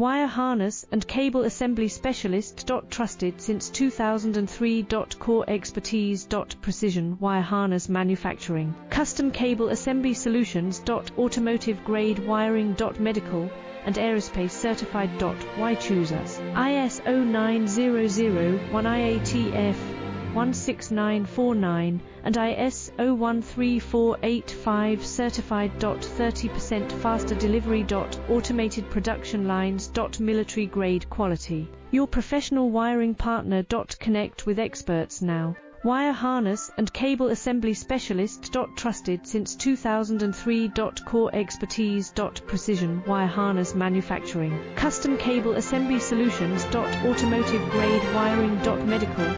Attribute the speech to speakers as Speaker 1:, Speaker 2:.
Speaker 1: Wire harness and cable assembly specialist. Trusted since 2003. Core expertise. Precision wire harness manufacturing. Custom cable assembly solutions. Automotive grade wiring. Medical and aerospace certified. Why choose us? ISO 9001 IATF 16949 and ISO 13485 certified. 30% faster delivery. Automated production lines. Military grade quality. Your professional wiring partner. Connect with experts now. Wire harness and cable assembly specialist. Trusted since 2003. Core expertise. Precision wire harness manufacturing. Custom cable assembly solutions. Automotive grade wiring. Medical